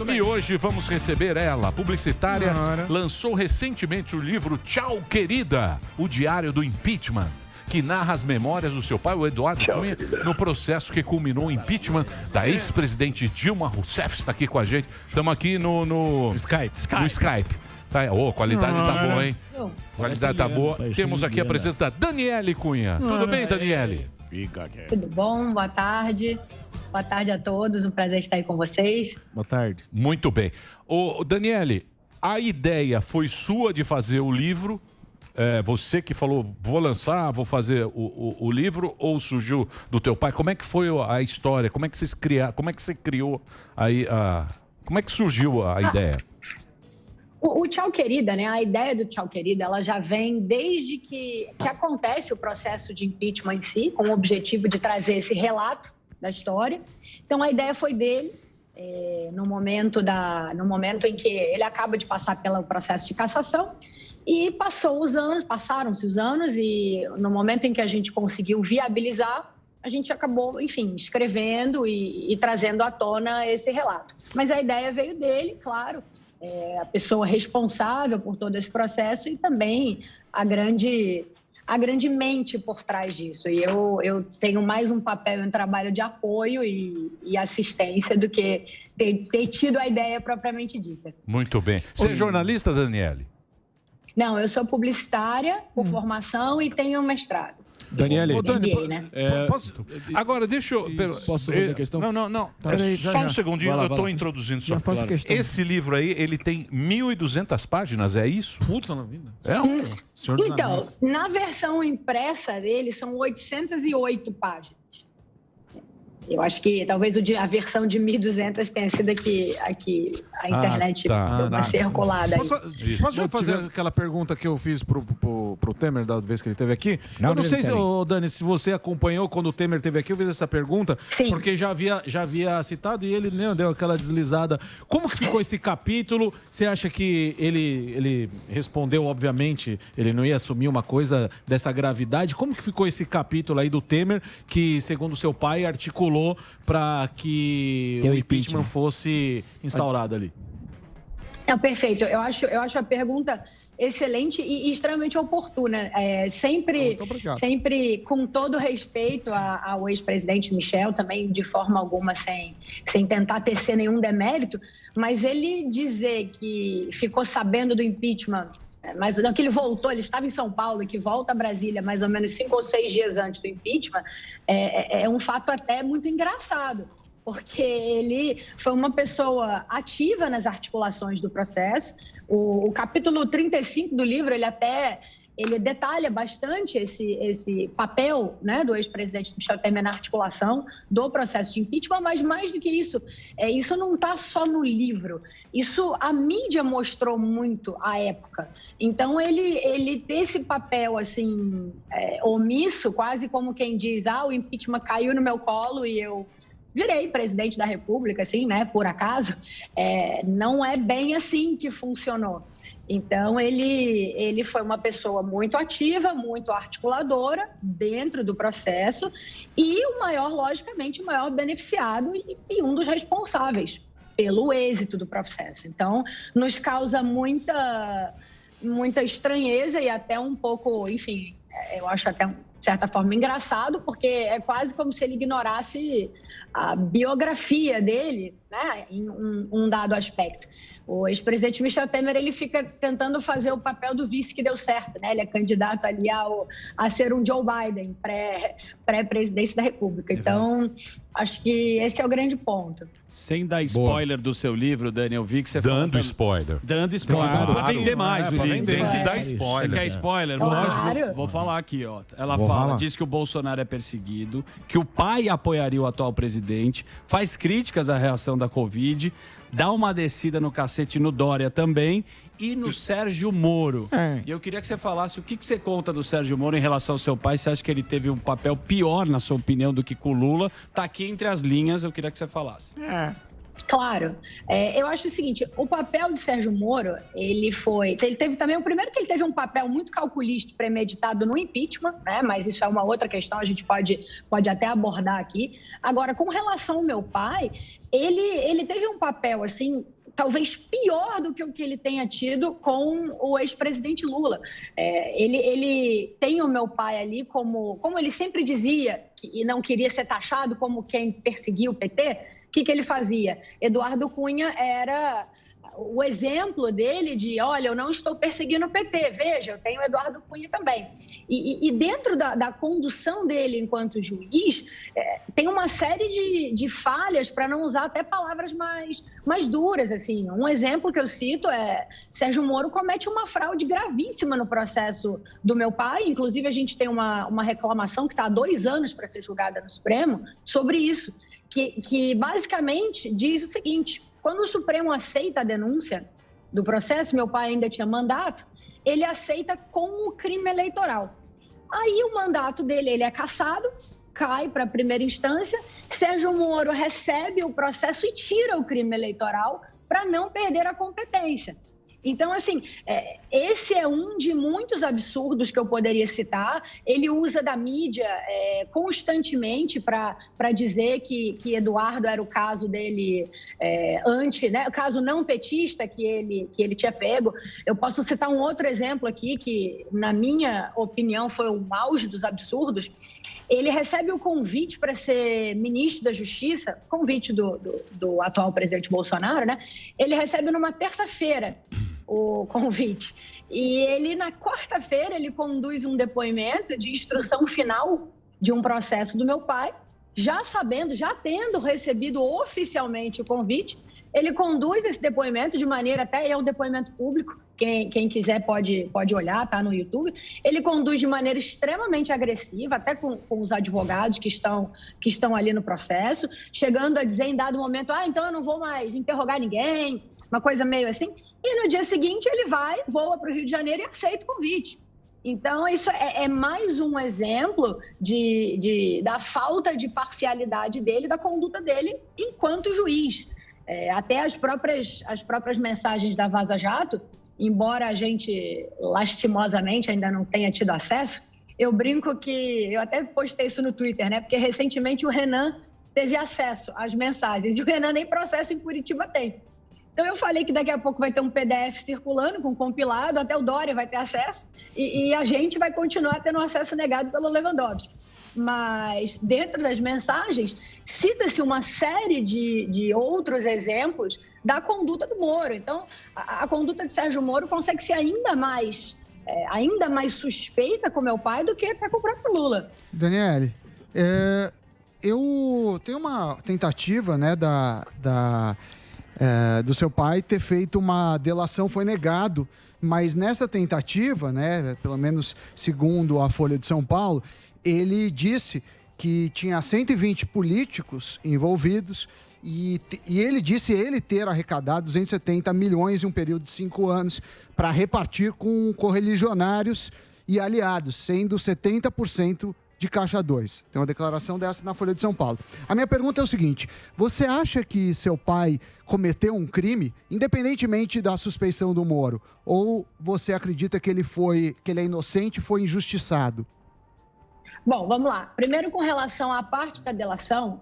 E hoje vamos receber ela, publicitária, lançou recentemente o livro Tchau, Querida, o diário do impeachment, que narra as memórias do seu pai, o Eduardo Cunha, no processo que culminou o impeachment da ex-presidente Dilma Rousseff. Está aqui com a gente. Estamos aqui no Skype. No Skype. Tá, qualidade tá boa, hein? Qualidade tá boa. Temos aqui a presença da Daniele Cunha. Tudo bem, Daniele? Tudo bom? Boa tarde. Boa tarde a todos. Um prazer estar aí com vocês. Boa tarde. Muito bem. Ô, Daniele, a ideia foi sua de fazer o livro? Você que falou, vou lançar, vou fazer o livro, ou surgiu do teu pai? Como é que foi a história? Como é que vocês criaram? Como é que você criou aí como é que surgiu a ideia? O Tchau Querida, né? A ideia do Tchau Querida, ela já vem desde que acontece o processo de impeachment em si, com o objetivo de trazer esse relato da história. Então, a ideia foi dele, no momento em que ele acaba de passar pelo processo de cassação, e passaram-se os anos, e no momento em que a gente conseguiu viabilizar, a gente acabou, enfim, escrevendo e trazendo à tona esse relato. Mas a ideia veio dele, claro, a pessoa responsável por todo esse processo e também a grande mente por trás disso. E eu tenho mais um papel, um trabalho de apoio e assistência do que ter tido a ideia propriamente dita. Muito bem. Você é jornalista, Daniele? Não, eu sou publicitária por formação e tenho um mestrado. Daniele, MBA, né? Agora, deixa eu... Posso fazer a questão? Não. Só um segundinho, eu estou introduzindo só. Faço a questão. Esse livro aí, ele tem 1.200 páginas, é isso? Putz, na vida. Então, na versão impressa dele, são 808 páginas. Eu acho que talvez a versão de 1.200 tenha sido aqui a internet vai ser colada. Posso fazer aquela pergunta que eu fiz pro Temer da vez que ele esteve aqui? Eu não sei, Dani, se você acompanhou quando o Temer esteve aqui, eu fiz essa pergunta, porque já havia citado e ele deu aquela deslizada. Como que ficou esse capítulo? Você acha que ele respondeu, obviamente, ele não ia assumir uma coisa dessa gravidade? Como que ficou esse capítulo aí do Temer, que, segundo seu pai, articulou para que o impeachment fosse instaurado ali? Perfeito. Eu acho a pergunta excelente e extremamente oportuna. Sempre com todo respeito ao ex-presidente Michel, também de forma alguma sem tentar tecer nenhum demérito, mas ele dizer que ficou sabendo do impeachment, mas não que ele voltou, ele estava em São Paulo, que volta a Brasília mais ou menos 5 ou 6 dias antes do impeachment, é um fato até muito engraçado, porque ele foi uma pessoa ativa nas articulações do processo. O capítulo 35 do livro, ele detalha bastante esse papel, né, do ex-presidente Michel Temer na articulação do processo de impeachment, mas mais do que isso, isso não está só no livro. Isso a mídia mostrou muito à época. Então, ele ter esse papel assim, omisso, quase como quem diz, o impeachment caiu no meu colo e eu virei presidente da República, assim, né, por acaso, não é bem assim que funcionou. Então, ele foi uma pessoa muito ativa, muito articuladora dentro do processo e logicamente, o maior beneficiado e um dos responsáveis pelo êxito do processo. Então, nos causa muita estranheza e até um pouco, enfim, eu acho até de certa forma engraçado, porque é quase como se ele ignorasse a biografia dele, né, em um dado aspecto. O ex-presidente Michel Temer, ele fica tentando fazer o papel do vice que deu certo, né? Ele é candidato ali a ser um Joe Biden, pré-presidência da República. Então, acho que esse é o grande ponto. Sem dar spoiler do seu livro, Dani, eu vi que você Dando spoiler. Dando spoiler. Claro. Para vender mais o livro. Tem que dar spoiler. Você quer spoiler? Claro. Lógico. Vou falar aqui, ó. Ela diz que o Bolsonaro é perseguido, que o pai apoiaria o atual presidente, faz críticas à reação da Covid, dá uma descida no cacete no Dória também e no Sérgio Moro. E eu queria que você falasse o que você conta do Sérgio Moro em relação ao seu pai. Você acha que ele teve um papel pior, na sua opinião, do que com o Lula? Tá aqui entre as linhas, eu queria que você falasse. Claro. Eu acho o seguinte, o papel de Sérgio Moro, ele teve também, o primeiro que ele teve um papel muito calculista, premeditado no impeachment, né? Mas isso é uma outra questão, a gente pode até abordar aqui. Agora, com relação ao meu pai, ele teve um papel, assim, talvez pior do que o que ele tenha tido com o ex-presidente Lula. Ele tem o meu pai ali como ele sempre dizia, e não queria ser taxado como quem perseguia o PT. O que ele fazia? Eduardo Cunha era o exemplo dele de, olha, eu não estou perseguindo o PT, veja, eu tenho o Eduardo Cunha também. E dentro da condução dele enquanto juiz, tem uma série de falhas, para não usar até palavras mais duras. Assim. Um exemplo que eu cito é Sérgio Moro comete uma fraude gravíssima no processo do meu pai, inclusive a gente tem uma reclamação que está há 2 anos para ser julgada no Supremo sobre isso, que basicamente diz o seguinte: quando o Supremo aceita a denúncia do processo, meu pai ainda tinha mandato, ele aceita com o crime eleitoral. Aí o mandato dele, ele é cassado, cai para a primeira instância, Sérgio Moro recebe o processo e tira o crime eleitoral para não perder a competência. Então, assim, esse é um de muitos absurdos que eu poderia citar. Ele usa da mídia constantemente para dizer que Eduardo era o caso dele né, o caso não petista que ele tinha pego. Eu posso citar um outro exemplo aqui que, na minha opinião, foi o auge dos absurdos. Ele recebe o convite para ser ministro da Justiça, convite do atual presidente Bolsonaro, né? Ele recebe numa terça-feira o convite. E ele, na quarta-feira, ele conduz um depoimento de instrução final de um processo do meu pai, já tendo recebido oficialmente o convite, ele conduz esse depoimento de maneira, até é um depoimento público, quem quiser pode olhar, tá no YouTube. Ele conduz de maneira extremamente agressiva, até com os advogados que estão ali no processo, chegando a dizer em dado momento, então eu não vou mais interrogar ninguém, uma coisa meio assim. E no dia seguinte ele voa para o Rio de Janeiro e aceita o convite. Então, isso é mais um exemplo da falta de parcialidade dele, da conduta dele enquanto juiz. Até as próprias mensagens da Vaza Jato, embora a gente, lastimosamente, ainda não tenha tido acesso, eu brinco que... Eu até postei isso no Twitter, né? Porque recentemente o Renan teve acesso às mensagens e o Renan nem processo em Curitiba tem. Então, eu falei que daqui a pouco vai ter um PDF circulando com compilado, até o Dória vai ter acesso e a gente vai continuar tendo acesso negado pelo Lewandowski. Mas, dentro das mensagens, cita-se uma série de outros exemplos da conduta do Moro. Então, a conduta de Sérgio Moro consegue ser ainda mais suspeita com meu pai do que até com o próprio Lula. Daniele, eu tenho uma tentativa, né, do seu pai ter feito uma delação, foi negado, mas nessa tentativa, né, pelo menos segundo a Folha de São Paulo, ele disse que tinha 120 políticos envolvidos e ele disse ter arrecadado 270 milhões em um período de 5 anos para repartir com correligionários e aliados, sendo 70% de Caixa 2. Tem uma declaração dessa na Folha de São Paulo. A minha pergunta é o seguinte: você acha que seu pai cometeu um crime, independentemente da suspeição do Moro, ou você acredita que ele é inocente e foi injustiçado? Bom, vamos lá. Primeiro, com relação à parte da delação,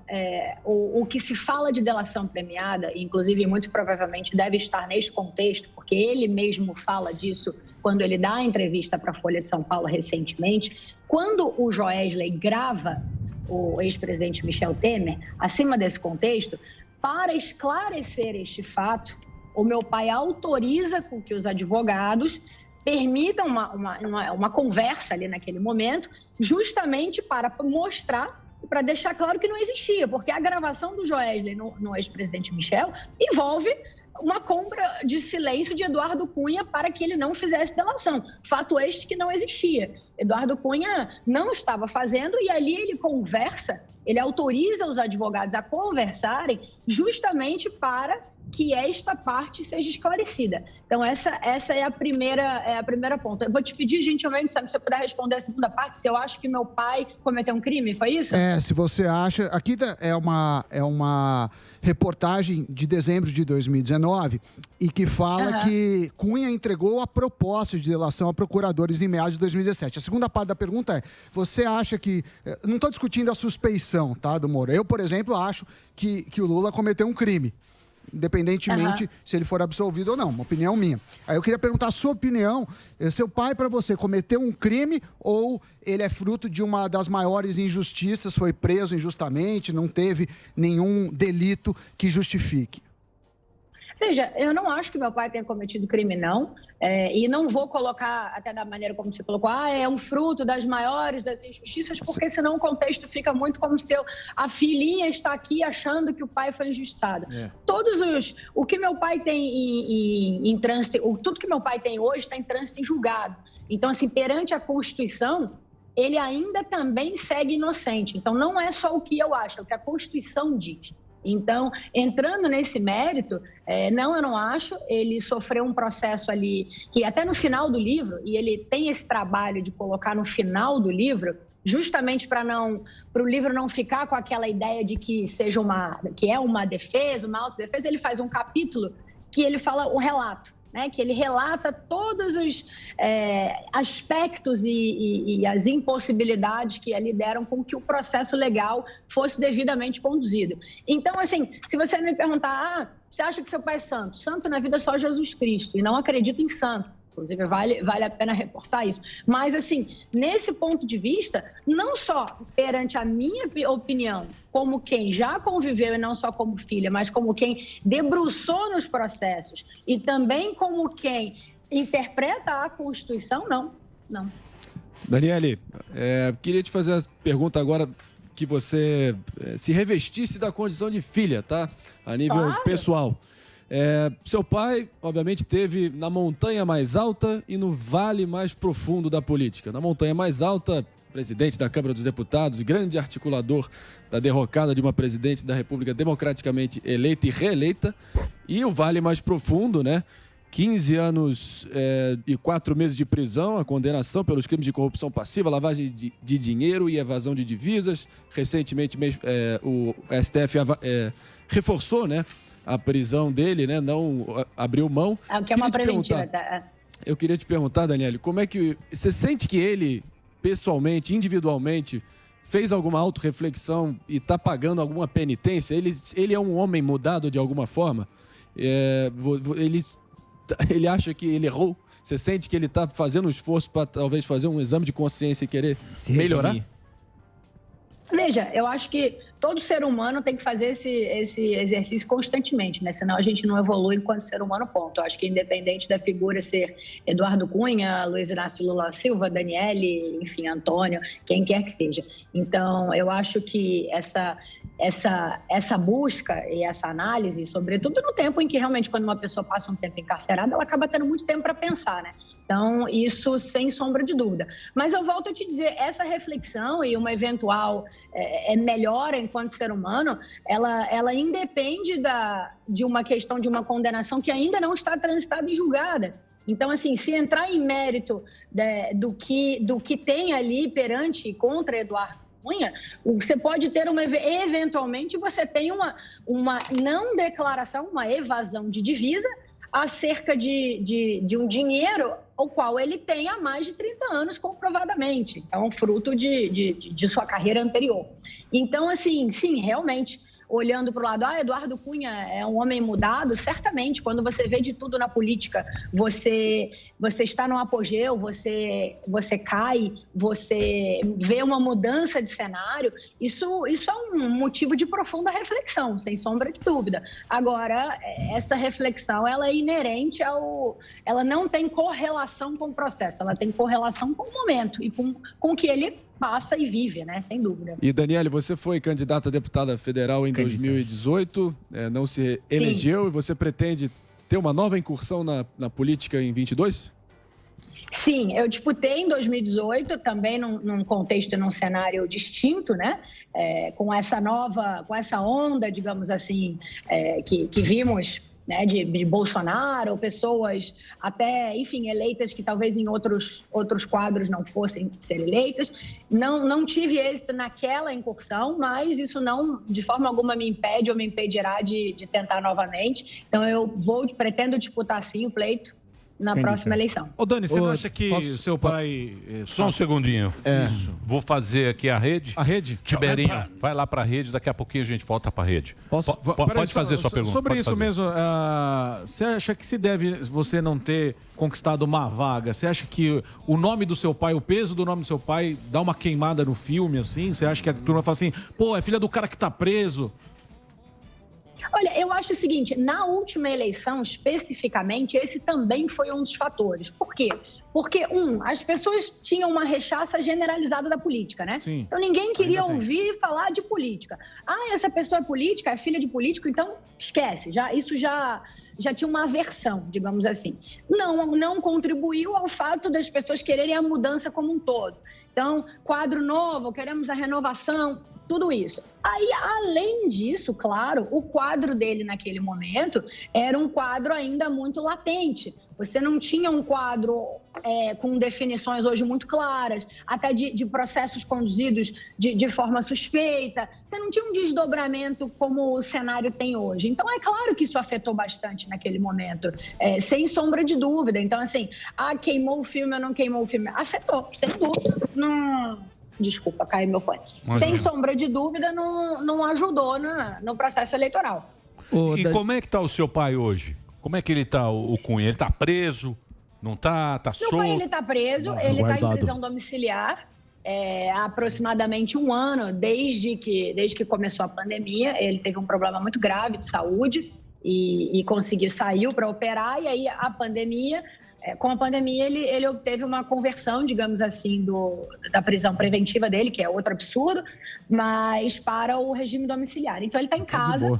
o que se fala de delação premiada, inclusive muito provavelmente deve estar neste contexto, porque ele mesmo fala disso quando ele dá a entrevista para a Folha de São Paulo recentemente, quando o Joesley grava o ex-presidente Michel Temer, acima desse contexto, para esclarecer este fato, o meu pai autoriza com que os advogados permitam uma conversa ali naquele momento, justamente para mostrar, para deixar claro que não existia, porque a gravação do Joesley no ex-presidente Michel envolve uma compra de silêncio de Eduardo Cunha para que ele não fizesse delação. Fato este que não existia. Eduardo Cunha não estava fazendo e ali ele autoriza os advogados a conversarem justamente para que esta parte seja esclarecida. Então, essa é a primeira ponta. Eu vou te pedir, gentilmente, Sam, se você puder responder a segunda parte, se eu acho que meu pai cometeu um crime, foi isso? Se você acha... Aqui é uma reportagem de dezembro de 2019 e que fala que Cunha entregou a proposta de delação a procuradores em meados de 2017. A segunda parte da pergunta é, você acha que... Não estou discutindo a suspeição, tá, do Moro. Eu, por exemplo, acho que o Lula cometeu um crime, independentemente se ele for absolvido ou não, uma opinião minha. Aí eu queria perguntar a sua opinião, seu pai, para você, cometeu um crime ou ele é fruto de uma das maiores injustiças, foi preso injustamente, não teve nenhum delito que justifique? Veja, eu não acho que meu pai tenha cometido crime, não. E não vou colocar, até da maneira como você colocou, é um fruto das maiores das injustiças, porque senão o contexto fica muito como se a filhinha está aqui achando que o pai foi injustiçado. O que meu pai tem em trânsito, tudo que meu pai tem hoje está em trânsito em julgado. Então, assim, perante a Constituição, ele ainda também segue inocente. Então, não é só o que eu acho, é o que a Constituição diz. Então, entrando nesse mérito, eu não acho. Ele sofreu um processo ali, que até no final do livro, e ele tem esse trabalho de colocar no final do livro, justamente para o livro não ficar com aquela ideia de que é uma defesa, uma autodefesa, ele faz um capítulo que ele fala um relato, né, que ele relata todos os aspectos e as impossibilidades que ali deram com que o processo legal fosse devidamente conduzido. Então, assim, se você me perguntar, você acha que seu pai é santo? Santo na vida é só Jesus Cristo, e não acredito em santo. Inclusive, vale a pena reforçar isso. Mas, assim, nesse ponto de vista, não só perante a minha opinião, como quem já conviveu, e não só como filha, mas como quem debruçou nos processos, e também como quem interpreta a Constituição, não. Daniele, queria te fazer a pergunta agora que você se revestisse da condição de filha, tá? A nível pessoal. Seu pai, obviamente, esteve na montanha mais alta e no vale mais profundo da política. Na montanha mais alta, presidente da Câmara dos Deputados e grande articulador da derrocada de uma presidente da República democraticamente eleita e reeleita. E o vale mais profundo, né? 15 anos e 4 meses de prisão, a condenação pelos crimes de corrupção passiva, lavagem de dinheiro e evasão de divisas. Recentemente, o STF reforçou, né, a prisão dele, né? Não abriu mão. O que é uma preventiva. Eu queria te perguntar, Daniele, como é que você sente que ele, pessoalmente, individualmente, fez alguma autorreflexão e está pagando alguma penitência? Ele é um homem mudado de alguma forma? Ele acha que ele errou? Você sente que ele está fazendo um esforço para talvez fazer um exame de consciência e querer melhorar? Veja, eu acho que todo ser humano tem que fazer esse exercício constantemente, né? Senão a gente não evolui enquanto ser humano, ponto. Eu acho que independente da figura ser Eduardo Cunha, Luiz Inácio Lula Silva, Daniele, enfim, Antônio, quem quer que seja. Então, eu acho que essa busca e essa análise, sobretudo no tempo em que realmente quando uma pessoa passa um tempo encarcerada, ela acaba tendo muito tempo para pensar, né? Então, isso sem sombra de dúvida. Mas eu volto a te dizer, essa reflexão e uma eventual melhora enquanto ser humano, ela independe de uma questão de uma condenação que ainda não está transitada e julgada. Então, assim, se entrar em mérito do que tem ali perante e contra Eduardo Cunha, você pode ter eventualmente você tem uma não declaração, uma evasão de divisa acerca de um dinheiro o qual ele tem há mais de 30 anos, comprovadamente. É um fruto de sua carreira anterior. Então, assim, sim, realmente, olhando para o lado, Eduardo Cunha é um homem mudado, certamente, quando você vê de tudo na política, você está no apogeu, você cai, você vê uma mudança de cenário, isso é um motivo de profunda reflexão, sem sombra de dúvida. Agora, essa reflexão, ela é inerente ela não tem correlação com o processo, ela tem correlação com o momento e com o que ele passa e vive, né? Sem dúvida. E, Daniele, você foi candidata a deputada federal em 2018, não se elegeu. Sim. E você pretende ter uma nova incursão na política em 22? Sim, eu disputei em 2018, também num contexto e num cenário distinto, né? Com essa onda, digamos assim, que vimos né, de Bolsonaro, ou pessoas até, enfim, eleitas que talvez em outros quadros não fossem ser eleitas. Não tive êxito naquela incursão, mas isso não, de forma alguma, me impede ou me impedirá de tentar novamente. Então, pretendo disputar, sim, o pleito na próxima eleição. Ô, Dani, você não acha que o seu pai... Só um segundinho. Isso. Vou fazer aqui a rede. A rede? Tiberinho, vai lá pra rede, daqui a pouquinho a gente volta pra rede. Pode fazer sua pergunta. Sobre isso mesmo, você acha que se deve você não ter conquistado uma vaga, você acha que o nome do seu pai, o peso do nome do seu pai, dá uma queimada no filme, assim? Você acha que a turma fala assim, pô, é filha do cara que tá preso? Olha, eu acho o seguinte, na última eleição, especificamente, esse também foi um dos fatores. Por quê? Porque, as pessoas tinham uma rechaça generalizada da política, né? Sim, então, ninguém queria ouvir falar de política. Essa pessoa é política, é filha de político, então esquece. Isso já tinha uma aversão, digamos assim. Não contribuiu ao fato das pessoas quererem a mudança como um todo. Então, quadro novo, queremos a renovação, tudo isso. Aí, além disso, claro, o quadro dele naquele momento era um quadro ainda muito latente. Você não tinha um quadro com definições hoje muito claras, até de processos conduzidos de forma suspeita. Você não tinha um desdobramento como o cenário tem hoje. Então, é claro que isso afetou bastante naquele momento, sem sombra de dúvida. Então, assim, queimou o filme ou não queimou o filme? Afetou, sem dúvida. Desculpa, caiu meu fone. Sem sombra de dúvida, não ajudou no processo eleitoral. E como é que está o seu pai hoje? Como é que ele está, o Cunha? Ele está preso? Não está? Está solto? Meu pai, ele está preso, ele está em prisão domiciliar há aproximadamente um ano, desde que começou a pandemia. Ele teve um problema muito grave de saúde e saiu para operar. E aí, com a pandemia, ele obteve uma conversão, digamos assim, da prisão preventiva dele, que é outro absurdo, mas para o regime domiciliar. Então, ele está em casa.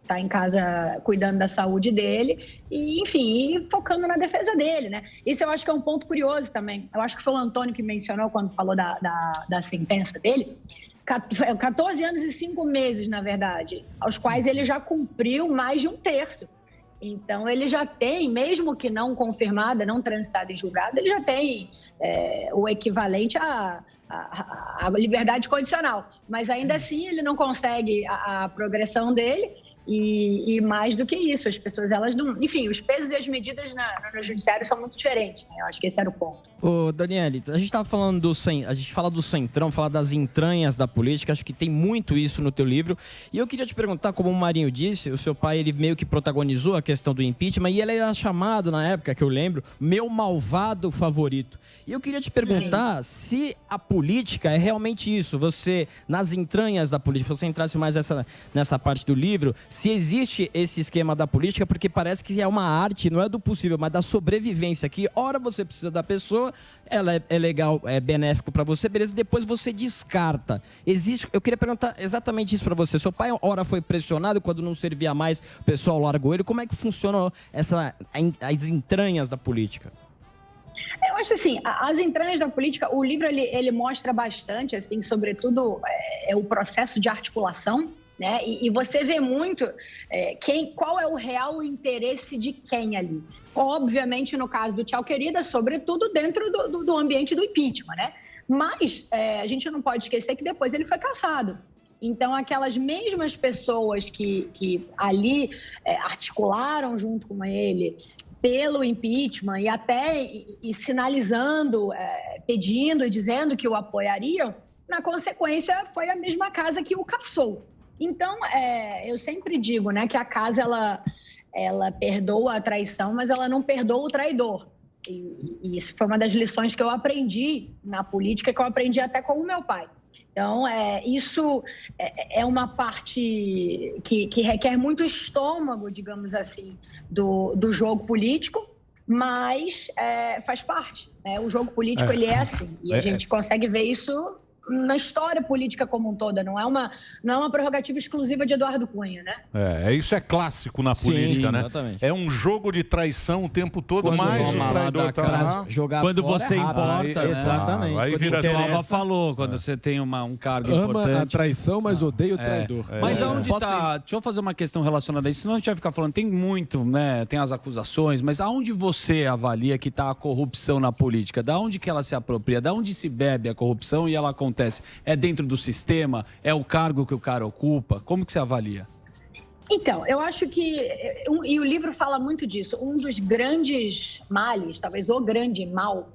Está em casa cuidando da saúde dele e, enfim, focando na defesa dele, né? Isso eu acho que é um ponto curioso também. Eu acho que foi o Antônio que mencionou quando falou da sentença dele. 14 anos e 5 meses, na verdade, aos quais ele já cumpriu mais de um terço. Então, ele já tem, mesmo que não confirmada, não transitada em julgado, ele já tem o equivalente à liberdade condicional. Mas, ainda assim, ele não consegue a progressão dele. E mais do que isso, as pessoas, elas não... Enfim, os pesos e as medidas no judiciário são muito diferentes, né? Eu acho que esse era o ponto. Ô, Daniele, a gente estava falando a gente fala do centrão, fala das entranhas da política, acho que tem muito isso no teu livro. E eu queria te perguntar, como o Marinho disse, o seu pai, ele meio que protagonizou a questão do impeachment e ele era chamado, na época que eu lembro, meu malvado favorito. E eu queria te perguntar se a política é realmente isso, você, nas entranhas da política, se você entrasse mais nessa parte do livro, se existe esse esquema da política, porque parece que é uma arte, não é do possível, mas da sobrevivência, que hora você precisa da pessoa, ela é legal, é benéfico para você, beleza, depois você descarta. Eu queria perguntar exatamente isso para você. Seu pai, hora foi pressionado, quando não servia mais, o pessoal largou ele. Como é que funciona as entranhas da política? Eu acho assim, as entranhas da política, o livro ele mostra bastante, assim, sobretudo o processo de articulação, né? E você vê muito qual é o real interesse de quem ali. Obviamente, no caso do Tchau Querida, sobretudo dentro do ambiente do impeachment, né? Mas a gente não pode esquecer que depois ele foi cassado. Então, aquelas mesmas pessoas que ali articularam junto com ele pelo impeachment e até sinalizando, pedindo e dizendo que o apoiariam, na consequência, foi a mesma casa que o cassou. Então, eu sempre digo, né, que a casa, ela perdoa a traição, mas ela não perdoa o traidor. E isso foi uma das lições que eu aprendi na política, que eu aprendi até com o meu pai. Então, isso é uma parte que requer muito estômago, digamos assim, do jogo político, mas faz parte. Né? O jogo político, ele é assim. E a gente consegue ver isso na história política como um todo, não é uma prerrogativa exclusiva de Eduardo Cunha, né? Isso é clássico na política, sim, né? Exatamente. É um jogo de traição o tempo todo, Quando mais o traidor tá lá. Quando você importa, né? Exatamente. Aí vira o que o Alba falou, quando você tem um cargo Ama importante. a traição, mas odeia o traidor. Mas aonde tá... Deixa eu fazer uma questão relacionada a isso, senão a gente vai ficar falando, tem muito, né? Tem as acusações, mas aonde você avalia que tá a corrupção na política? Da onde que ela se apropria? Da onde se bebe a corrupção e ela acontece? É dentro do sistema? É o cargo que o cara ocupa? Como que você avalia? Então, eu acho que, e o livro fala muito disso, um dos grandes males, talvez o grande mal,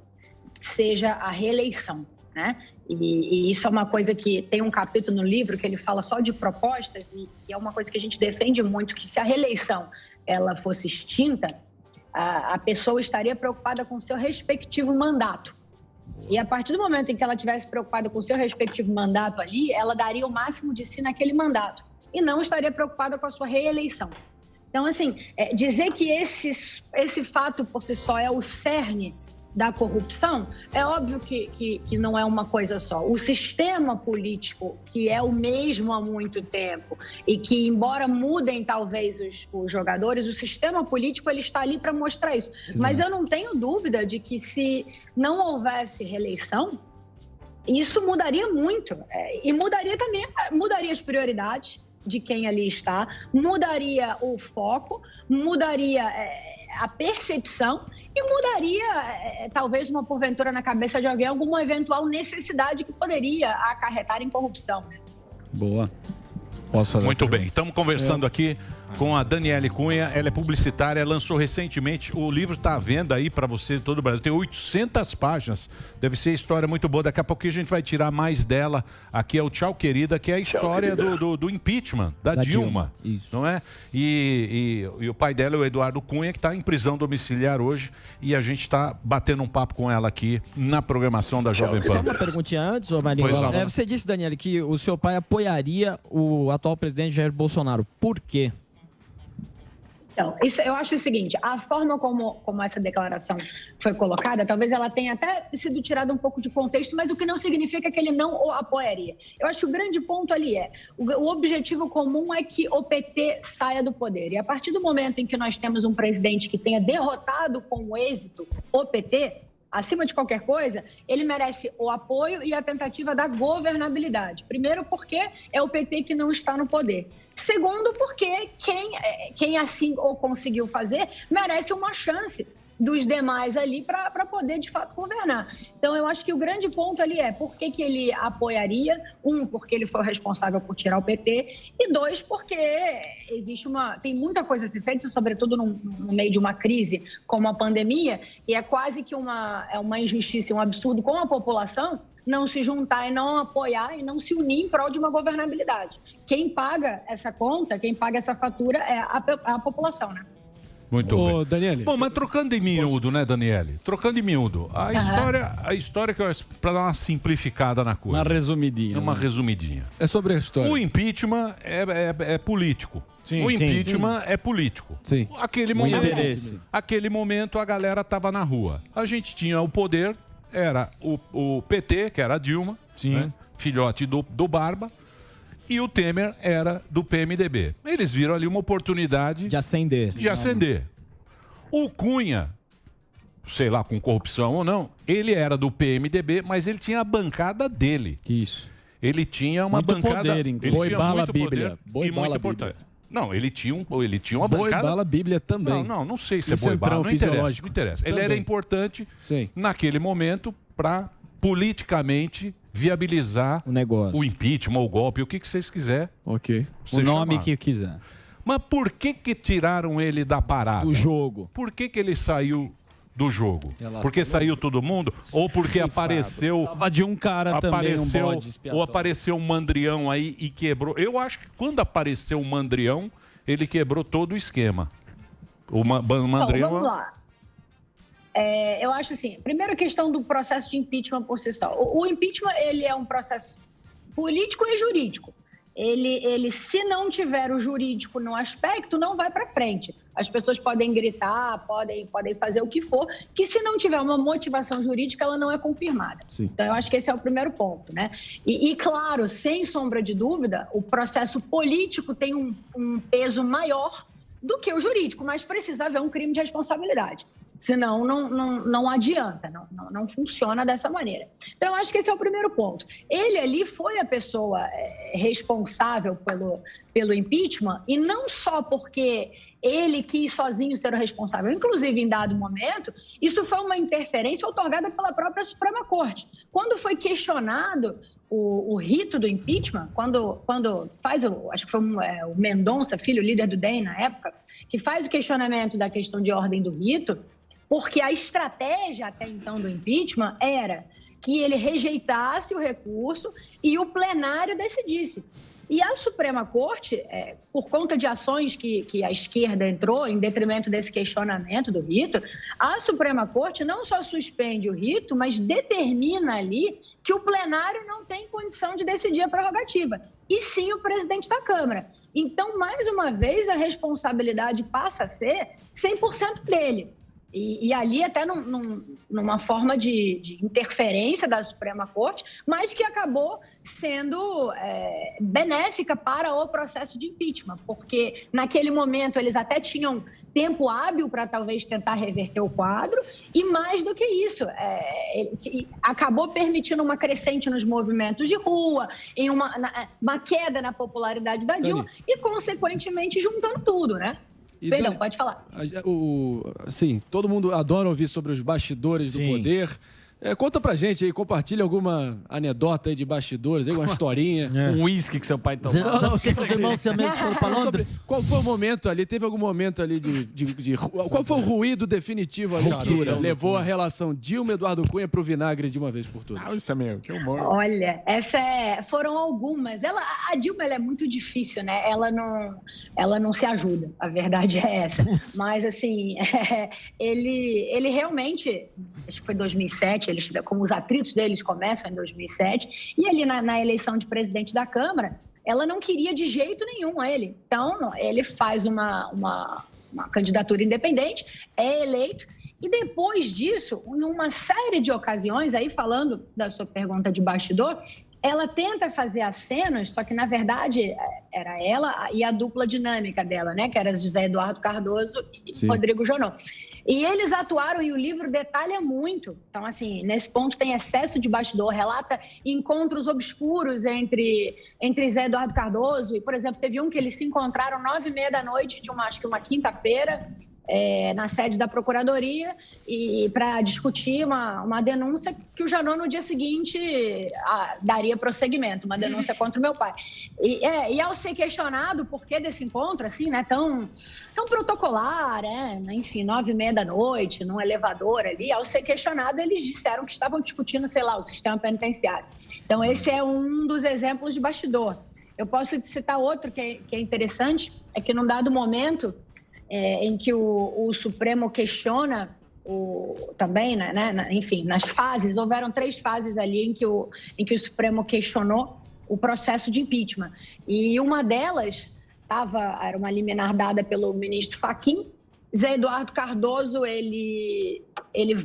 seja a reeleição, né? E isso é uma coisa que tem um capítulo no livro que ele fala só de propostas e é uma coisa que a gente defende muito, que se a reeleição ela fosse extinta, a pessoa estaria preocupada com o seu respectivo mandato. E a partir do momento em que ela estivesse preocupada com o seu respectivo mandato ali, ela daria o máximo de si naquele mandato e não estaria preocupada com a sua reeleição. Então, assim, dizer que esse fato por si só é o cerne da corrupção, é óbvio que não é uma coisa só. O sistema político, que é o mesmo há muito tempo e que, embora mudem talvez os jogadores, o sistema político ele está ali para mostrar isso. Exato. Mas eu não tenho dúvida de que se não houvesse reeleição, isso mudaria muito. E mudaria as prioridades de quem ali está, mudaria o foco, mudaria a percepção e mudaria, talvez, uma porventura na cabeça de alguém, alguma eventual necessidade que poderia acarretar em corrupção. Boa. Posso fazer? Muito bem. Estamos conversando aqui com a Daniele Cunha. Ela é publicitária, lançou recentemente. O livro está à venda aí para você, todo o Brasil. Tem 800 páginas. Deve ser história muito boa. Daqui a pouquinho a gente vai tirar mais dela. Aqui é o Tchau, Querida, que é a história do impeachment da Dilma. Isso. Não é? E o pai dela é o Eduardo Cunha, que está em prisão domiciliar hoje. E a gente está batendo um papo com ela aqui na programação da Jovem Pan. Só uma perguntinha antes, ô Marinho. Você disse, Daniele, que o seu pai apoiaria o atual presidente Jair Bolsonaro. Por quê? Então, eu acho o seguinte, a forma como essa declaração foi colocada, talvez ela tenha até sido tirada um pouco de contexto, mas o que não significa que ele não o apoiaria. Eu acho que o grande ponto ali o objetivo comum é que o PT saia do poder. E a partir do momento em que nós temos um presidente que tenha derrotado com êxito o PT, acima de qualquer coisa, ele merece o apoio e a tentativa da governabilidade. Primeiro, porque é o PT que não está no poder. Segundo, porque quem assim o conseguiu fazer merece uma chance dos demais ali para poder, de fato, governar. Então, eu acho que o grande ponto ali é por que ele apoiaria, porque ele foi o responsável por tirar o PT, e dois, porque tem muita coisa a ser feita, sobretudo no meio de uma crise como a pandemia, e é quase que uma injustiça, um absurdo com a população não se juntar e não apoiar e não se unir em prol de uma governabilidade. Quem paga essa conta, quem paga essa fatura é a população, né? Muito bem. Daniele. Bom, mas trocando em miúdo, né, Daniele? Trocando em miúdo. A história que eu para dar uma simplificada na coisa. Uma resumidinha. É sobre a história. O impeachment é político. Sim, o impeachment é político. Sim. Aquele momento a galera estava na rua. A gente tinha o poder, era o PT, que era a Dilma, né, filhote do Barba, e o Temer era do PMDB. Eles viram ali uma oportunidade de ascender. O Cunha, sei lá, com corrupção ou não, ele era do PMDB, mas ele tinha a bancada dele. Isso. Ele tinha uma muito bancada... Poder, ele Boi tinha bala muito Bíblia. Poder e muito importante. Não, ele tinha uma Boi bancada... bala Bíblia também. Não sei se é boi bala, não interessa. Ele era importante naquele momento para politicamente viabilizar o negócio, o impeachment, o golpe, o que vocês quiserem. Ok. O nome que quiser. Mas por que tiraram ele da parada? Do jogo. Por que ele saiu do jogo? Porque saiu todo mundo? Ou porque apareceu... Tava de um cara também, um bode expiatório. Ou apareceu um mandrião aí e quebrou. Eu acho que quando apareceu o mandrião, ele quebrou todo o esquema. O mandrião... Vamos lá. Eu acho assim, primeiro a questão do processo de impeachment por si só. O impeachment, ele é um processo político e jurídico. ele, se não tiver o jurídico no aspecto, não vai para frente. As pessoas podem gritar, podem fazer o que for, que se não tiver uma motivação jurídica, ela não é confirmada. Sim. Então, eu acho que esse é o primeiro ponto, né? E claro, sem sombra de dúvida, o processo político tem um peso maior do que o jurídico, mas precisa haver um crime de responsabilidade. Senão, não adianta, não funciona dessa maneira. Então, eu acho que esse é o primeiro ponto. Ele ali foi a pessoa responsável pelo impeachment, e não só porque ele quis sozinho ser o responsável. Inclusive, em dado momento, isso foi uma interferência otorgada pela própria Suprema Corte. Quando foi questionado o rito do impeachment, quando faz, acho que foi o Mendonça, filho, líder do DEM na época, que faz o questionamento da questão de ordem do rito, porque a estratégia até então do impeachment era que ele rejeitasse o recurso e o plenário decidisse. E a Suprema Corte, por conta de ações que a esquerda entrou em detrimento desse questionamento do rito, a Suprema Corte não só suspende o rito, mas determina ali que o plenário não tem condição de decidir a prerrogativa, e sim o presidente da Câmara. Então, mais uma vez, a responsabilidade passa a ser 100% dele. E ali até numa forma de interferência da Suprema Corte, mas que acabou sendo benéfica para o processo de impeachment, porque naquele momento eles até tinham tempo hábil para talvez tentar reverter o quadro, e mais do que isso, acabou permitindo uma crescente nos movimentos de rua, em uma queda na popularidade da Dilma e, consequentemente, juntando tudo, né? Perdão, pode falar. Sim, todo mundo adora ouvir sobre os bastidores do poder. Conta pra gente aí, compartilha alguma anedota aí de bastidores, aí, uma historinha. Um uísque que seu pai tomou. Sabe o que os irmãos siameses foram pra Londres? Qual foi o momento ali? Teve algum momento ali qual foi o ruído definitivo ali que levou a relação Dilma e Eduardo Cunha pro vinagre de uma vez por todas? Isso é meu, que humor. Olha, foram algumas. A Dilma, ela é muito difícil, né? Ela não se ajuda, a verdade é essa. Mas, assim, ele realmente, acho que foi 2007, como os atritos deles começam em 2007, e ali na eleição de presidente da Câmara, ela não queria de jeito nenhum ele. Então, ele faz uma candidatura independente, é eleito, e depois disso, em uma série de ocasiões, aí falando da sua pergunta de bastidor, ela tenta fazer acenos, só que, na verdade, era ela e a dupla dinâmica dela, né? Que era José Eduardo Cardoso e Rodrigo Janot. E eles atuaram, e o livro detalha muito. Então, assim, nesse ponto tem excesso de bastidor, relata encontros obscuros entre Zé Eduardo Cardoso e, por exemplo, teve um que eles se encontraram 9h30 da noite de acho que uma quinta-feira, na sede da Procuradoria, e para discutir uma denúncia que o Janot, no dia seguinte, daria prosseguimento, uma denúncia contra o meu pai. E ao ser questionado o porquê desse encontro, assim, né, tão protocolar, enfim, 9h30 da noite, num elevador ali, ao ser questionado, eles disseram que estavam discutindo, sei lá, o sistema penitenciário. Então, esse é um dos exemplos de bastidor. Eu posso citar outro que é interessante, é que num dado momento, em que o Supremo questiona também, né, enfim, nas fases, houveram 3 fases ali em que o Supremo questionou o processo de impeachment. E uma delas era uma liminar dada pelo ministro Fachin. Zé Eduardo Cardoso, ele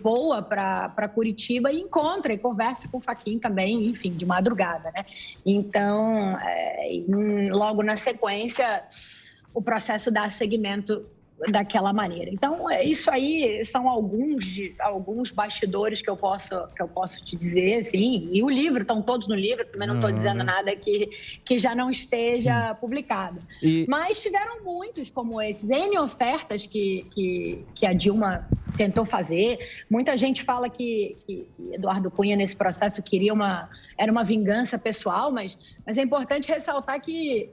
voa para Curitiba e encontra e conversa com o Fachin também, enfim, de madrugada, né? Então, logo na sequência, o processo dá seguimento daquela maneira. Então, isso aí são alguns bastidores que eu posso te dizer, assim, e o livro, estão todos no livro, também não estou dizendo nada que já não esteja publicado. Mas tiveram muitos como esses, N ofertas que a Dilma tentou fazer. Muita gente fala que Eduardo Cunha, nesse processo, era uma vingança pessoal, mas é importante ressaltar que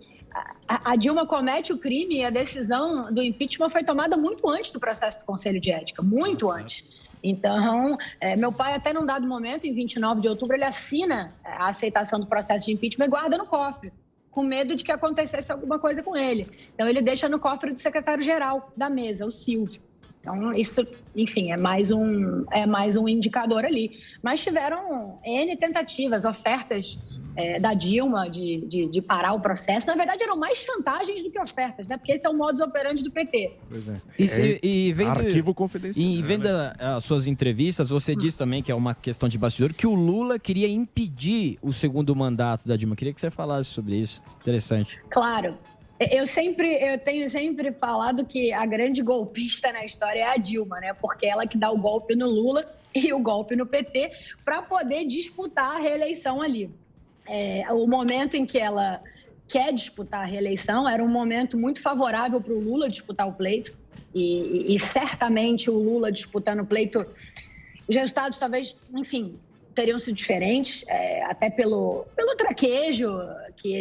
a Dilma comete o crime e a decisão do impeachment foi tomada muito antes do processo do Conselho de Ética, muito antes. Então, meu pai, até num dado momento, em 29 de outubro, ele assina a aceitação do processo de impeachment e guarda no cofre, com medo de que acontecesse alguma coisa com ele. Então, ele deixa no cofre do secretário-geral da mesa, o Silvio. Então, isso, enfim, é mais um indicador ali. Mas tiveram N tentativas, ofertas da Dilma de parar o processo. Na verdade, eram mais chantagens do que ofertas, né? Porque esse é o modus operandi do PT. Pois é. Isso, e vendo, arquivo confidencial. E vendo as suas entrevistas, você diz também que é uma questão de bastidor, que o Lula queria impedir o segundo mandato da Dilma. Queria que você falasse sobre isso. Interessante. Claro. Eu tenho sempre falado que a grande golpista na história é a Dilma, né? Porque ela que dá o golpe no Lula e o golpe no PT para poder disputar a reeleição ali. O momento em que ela quer disputar a reeleição era um momento muito favorável para o Lula disputar o pleito e certamente o Lula disputando o pleito, os resultados talvez, enfim, teriam sido diferentes, até pelo traquejo que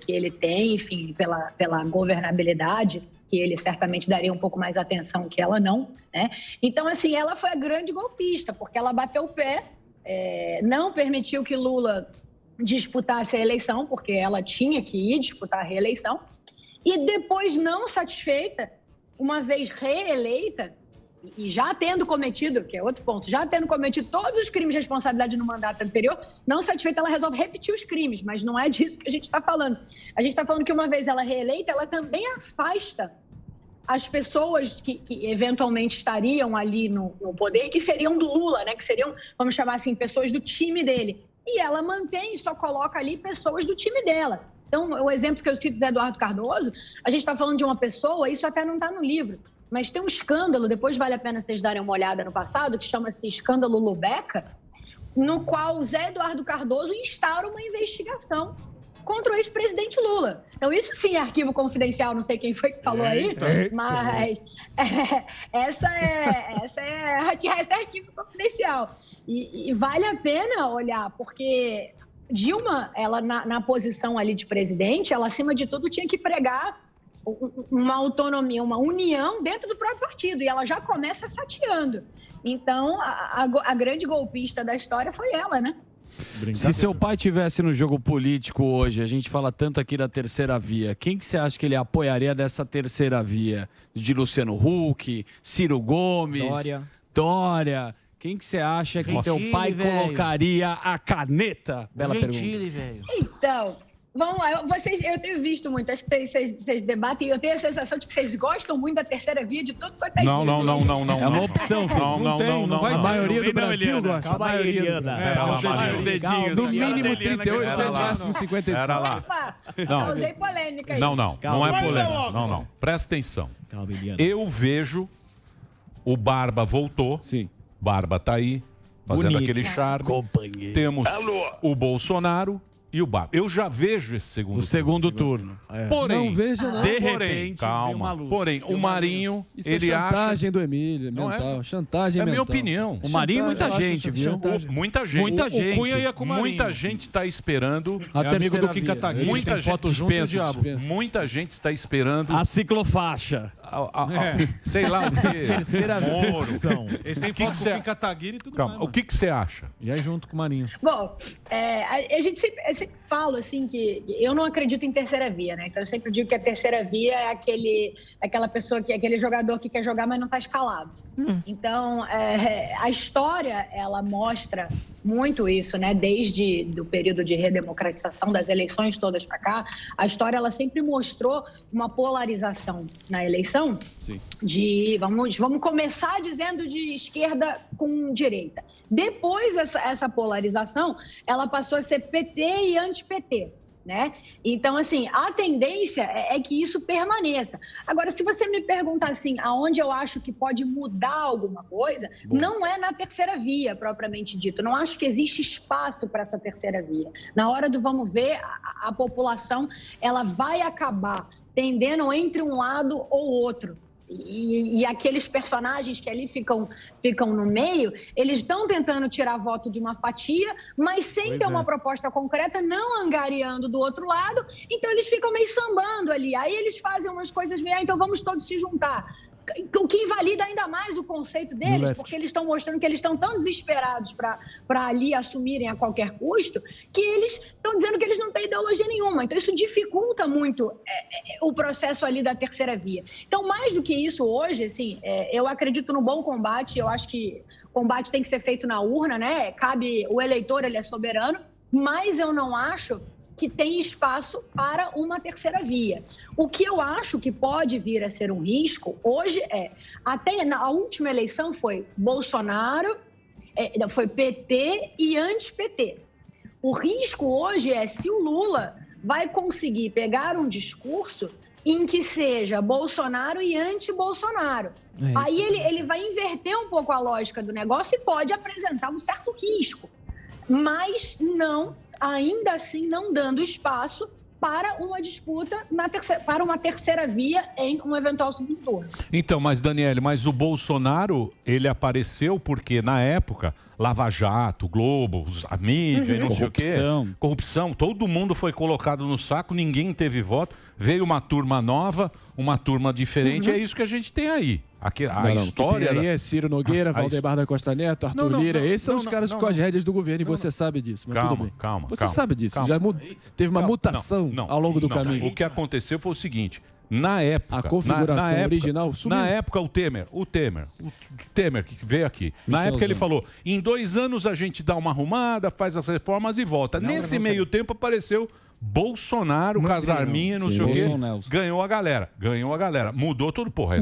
ele tem, enfim, pela governabilidade, que ele certamente daria um pouco mais atenção que ela não, né? Então, assim, ela foi a grande golpista, porque ela bateu o pé, não permitiu que Lula disputasse a eleição, porque ela tinha que ir disputar a reeleição, e depois, não satisfeita, uma vez reeleita, e já tendo cometido, que é outro ponto, já tendo cometido todos os crimes de responsabilidade no mandato anterior, não satisfeita, ela resolve repetir os crimes, mas não é disso que a gente está falando. A gente está falando que uma vez ela reeleita, ela também afasta as pessoas que eventualmente estariam ali no poder, que seriam do Lula, né? Que seriam, vamos chamar assim, pessoas do time dele. E ela mantém e só coloca ali pessoas do time dela. Então, o exemplo que eu cito, Zé Eduardo Cardoso, a gente está falando de uma pessoa, isso até não está no livro, mas tem um escândalo, depois vale a pena vocês darem uma olhada no passado, que chama-se Escândalo Lubeca, no qual o Zé Eduardo Cardoso instaura uma investigação contra o ex-presidente Lula. Então, isso sim é arquivo confidencial, não sei quem foi que falou aí, mas essa é arquivo confidencial. E vale a pena olhar, porque Dilma, ela na posição ali de presidente, ela, acima de tudo, tinha que pregar uma autonomia, uma união dentro do próprio partido, e ela já começa fatiando. Então, a grande golpista da história foi ela, né? Se seu pai tivesse no jogo político hoje, a gente fala tanto aqui da terceira via, quem que você acha que ele apoiaria dessa terceira via? De Luciano Huck, Ciro Gomes, Dória. Quem que você acha que teu pai colocaria a caneta? Bela pergunta. Velho. Então, vamos lá, eu tenho visto muito, acho que vocês debatem, e eu tenho a sensação de que vocês gostam muito da terceira via de todo quanto é Não. É uma opção, filho. Não vai. A maioria do Brasil gosta. Calma aí, Eliana. No mínimo 38, no máximo 55. Pera lá. Opa, causei polêmica aí. Não é polêmica. Não. Presta atenção. Calma, Eliana. Eu vejo o Barba voltou. Sim. Barba tá aí, fazendo Bonito. aquele charme. Companheiro. Temos o Bolsonaro e o Barba. Eu já vejo esse segundo turno. Porém, Não veja, não. De repente, calma. vem uma luz. Porém, o Marinho, Isso ele é acha... chantagem do Emílio, Não é? mental. Chantagem É mental. minha opinião. O Marinho, muita Chantagem, gente, eu acho viu? chantagem. Muita gente. Muita gente. O Cunha ia com o Marinho. Muita gente está esperando. A amigo do Kim via. Kataguiri, Muita tem foto gente junto e o dispensa, diabo. Muita gente está esperando. A ciclofaixa. Sei lá o quê. Terceira Moro. versão. Eles têm O que foto que com você- o Kim Kataguiri e tudo Calma, mais. o que você acha? E aí junto com o Marinho. Bom, a gente eu sempre falo assim que eu não acredito em terceira via, né? Então eu sempre digo que a terceira via é aquela pessoa aquele jogador que quer jogar, mas não está escalado. Então a história ela mostra muito isso, né? Desde do período de redemocratização das eleições todas para cá, a história ela sempre mostrou uma polarização na eleição. Sim. Vamos começar dizendo de esquerda com direita. Depois, essa polarização, ela passou a ser PT e anti-PT, né? Então, assim, a tendência é que isso permaneça. Agora, se você me perguntar assim, aonde eu acho que pode mudar alguma coisa, não é na terceira via, propriamente dito. Não acho que existe espaço para essa terceira via. Na hora do vamos ver, a população, ela vai acabar tendendo entre um lado ou outro. E aqueles personagens que ali ficam no meio, eles estão tentando tirar voto de uma fatia, mas sem ter uma proposta concreta, não angariando do outro lado, então eles ficam meio sambando ali. Aí eles fazem umas coisas meio, então vamos todos se juntar. O que invalida ainda mais o conceito deles, porque eles estão mostrando que eles estão tão desesperados para ali assumirem a qualquer custo, que eles estão dizendo que eles não têm ideologia nenhuma. Então, isso dificulta muito o processo ali da terceira via. Então, mais do que isso, hoje, assim, eu acredito no bom combate, eu acho que o combate tem que ser feito na urna, né? Cabe o eleitor, ele é soberano, mas eu não acho que tem espaço para uma terceira via. O que eu acho que pode vir a ser um risco hoje até na última eleição foi Bolsonaro, foi PT e anti-PT. O risco hoje se o Lula vai conseguir pegar um discurso em que seja Bolsonaro e anti-Bolsonaro. Aí ele vai inverter um pouco a lógica do negócio e pode apresentar um certo risco, mas ainda assim não dando espaço para uma disputa para uma terceira via em um eventual segundo turno. Então, mas Daniele, o Bolsonaro, ele apareceu porque na época, Lava Jato, Globo, a mídia, não sei o quê, corrupção, todo mundo foi colocado no saco, ninguém teve voto, veio uma turma nova, uma turma diferente, é isso que a gente tem aí. A história aí é Ciro Nogueira, Valdemar da Costa Neto, Arthur Lira. Esses são os caras com as rédeas do governo e você sabe disso. Mas tudo bem. Você sabe disso. Já teve uma mutação ao longo do caminho. O que aconteceu foi o seguinte: na época. A configuração original sumiu. Na época, o Temer que veio aqui. Na época ele falou: em 2 anos a gente dá uma arrumada, faz as reformas e volta. Nesse meio tempo apareceu Bolsonaro, Casarminha, não sei o quê. Ganhou a galera. Mudou tudo, porra.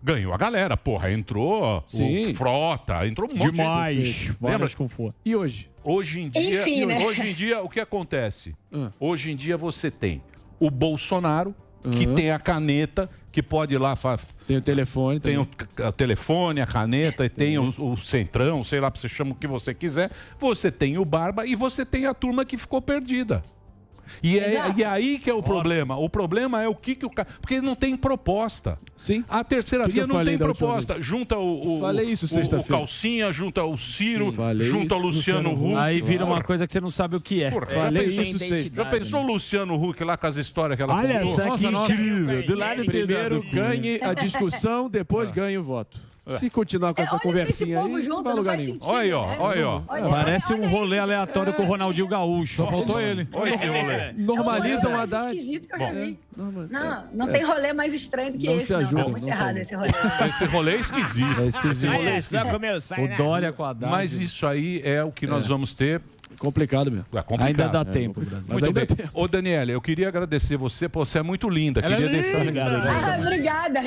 Ganhou a galera, porra. Entrou o Frota, entrou um monte demais. Lembra? E hoje? Hoje em dia, o que acontece? Hoje em dia você tem o Bolsonaro, que tem a caneta, que pode ir lá... Tem o telefone. Tem o telefone, a caneta, e tem o centrão, sei lá, você chama o que você quiser. Você tem o Barba e você tem a turma que ficou perdida. E é aí que é o problema. O problema é o que o cara... Porque não tem proposta. Sim. A terceira via não tem proposta. Junta o Calcinha, junta o Ciro, junta o Luciano Huck. Aí vira uma coisa que você não sabe o que é. Já pensou o Luciano Huck lá com as histórias que ela contou? Olha só que incrível. Do lado primeiro ganhe a discussão, depois ganhe o voto. Se continuar com essa conversinha aí, não vai lugar nenhum. Olha aí. Parece um rolê aleatório com o Ronaldinho Gaúcho. Só faltou ele. Olha esse rolê. Normaliza o Haddad. Esquisito que eu já vi. Não tem rolê mais estranho do que esse. Não se ajuda. Tá muito errado esse rolê. Esse rolê é esquisito. O Dória com a Haddad. Mas isso aí é o que nós vamos ter. Complicado mesmo. Ainda dá tempo, Brasil. Muito bem. Ô, Daniela, eu queria agradecer você, você é muito linda. Obrigada.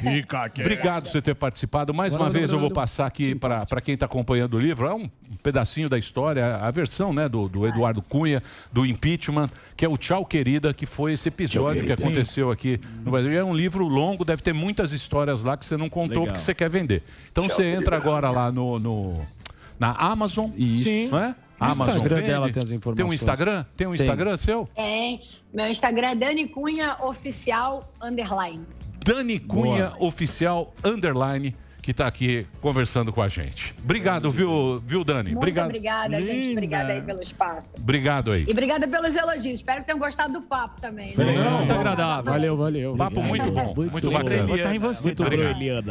Fica aqui. Obrigado por você ter participado. Mais uma vez eu vou passar aqui para quem está acompanhando o livro. É um pedacinho da história, a versão do Eduardo Cunha, do impeachment, que é o Tchau Querida, que foi esse episódio que aconteceu aqui no Brasil. É um livro longo, deve ter muitas histórias lá que você não contou porque você quer vender. Então você entra agora lá na Amazon. Isso. Não é? No Instagram dela tem as informações. Tem um Instagram? Tem um Instagram seu? Tem. Meu Instagram é Dani Cunha Oficial _. Dani Cunha Oficial _, que está aqui conversando com a gente. Obrigado, viu, Dani? Muito obrigada, gente. Obrigada aí pelo espaço. Obrigado aí. E obrigada pelos elogios. Espero que tenham gostado do papo também. Muito agradável. Valeu. Papo muito bom. Muito bacana. Tá em você, Obrigado. Eliana.